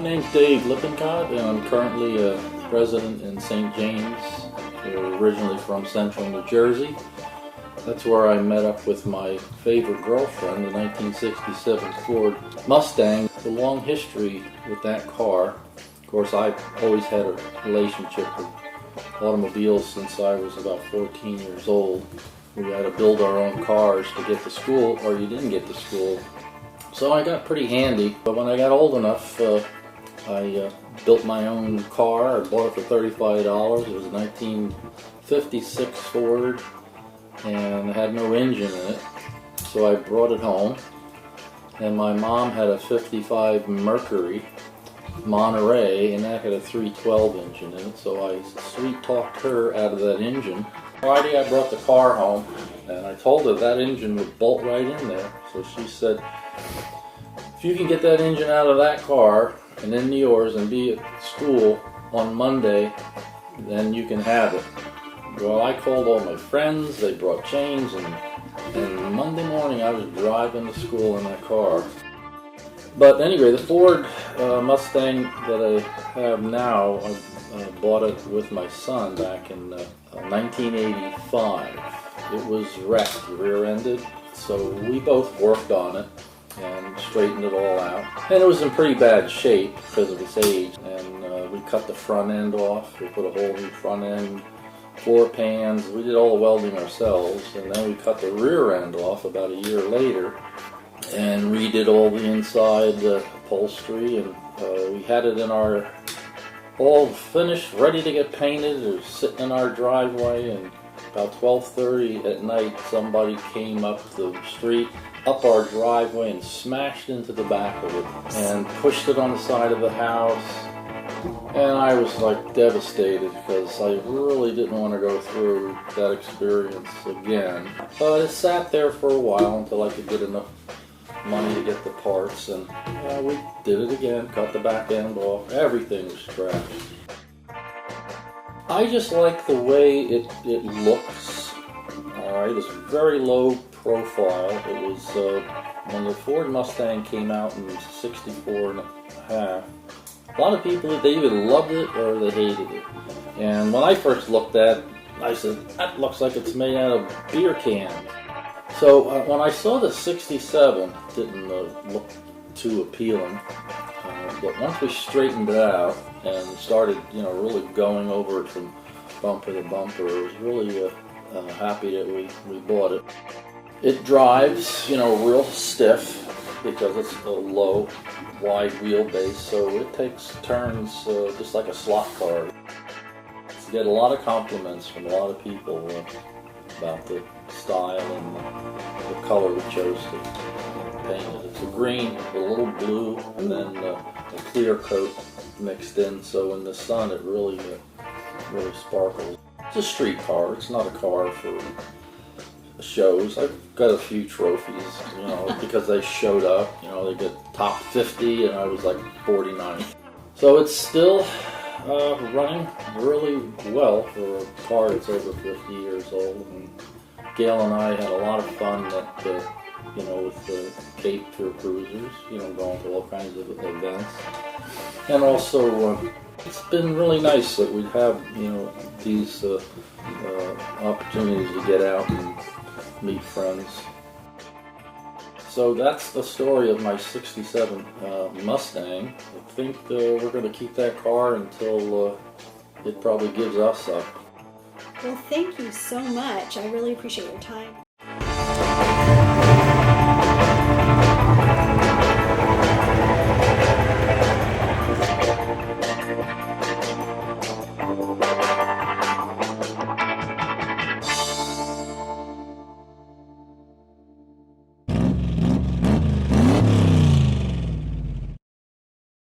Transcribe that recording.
name's Dave Lippincott, and I'm currently a resident in St. James. We're originally from Central New Jersey. That's where I met up with my favorite girlfriend, the 1967 Ford Mustang. It's a long history with that car. Of course, I've always had a relationship with automobiles since I was about 14 years old. We had to build our own cars to get to school, or you didn't get to school. So I got pretty handy, but when I got old enough, I built my own car. I bought it for $35. It was a 1956 Ford, and it had no engine in it. So I brought it home, and my mom had a 55 Mercury Monterey, and that had a 312 engine in it. So I sweet-talked her out of that engine. Friday I brought the car home, and I told her that engine would bolt right in there. So she said, if you can get that engine out of that car and into yours and be at school on Monday, then you can have it. Well, I called all my friends, they brought chains, and Monday morning I was driving to school in that car. But anyway, the Ford Mustang that I have now, I bought it with my son back in 1985. It was wrecked, rear-ended, so we both worked on it and straightened it all out. And it was in pretty bad shape because of its age. And we cut the front end off. We put a whole new front end, floor pans. We did all the welding ourselves. And then we cut the rear end off about a year later and redid all the inside upholstery. And we had it in our, all finished, ready to get painted. It was sitting in our driveway, and about 12:30 at night somebody came up the street, up our driveway, and smashed into the back of it and pushed it on the side of the house. And I was like devastated because I really didn't want to go through that experience again. But it sat there for a while until I could get enough money to get the parts, and we did it again, cut the back end off. Everything was trashed. I just like the way it looks. Alright, it's very low profile. It was when the Ford Mustang came out in 64 and a half. A lot of people, they either loved it or they hated it. And when I first looked at it, I said, that looks like it's made out of beer cans. So when I saw the 67, it didn't look too appealing. But once we straightened it out and started, really going over it from bumper to bumper, I was really happy that we bought it. It drives, real stiff because it's a low, wide wheelbase, so it takes turns just like a slot car. You get a lot of compliments from a lot of people about the style and the color we chose to paint it. It's a green, a little blue, and then a clear coat mixed in, so in the sun it really sparkles. It's a street car. It's not a car for shows. I've got a few trophies, because they showed up. They get top 50, and I was like 49. So it's still running really well for a car that's over 50 years old. And Gail and I had a lot of fun at with the Cape Tour Cruisers, going to all kinds of events. And also, it's been really nice that we have, these opportunities to get out and meet friends. So that's the story of my 67 Mustang. I think we're going to keep that car until it probably gives us up. Well, thank you so much. I really appreciate your time.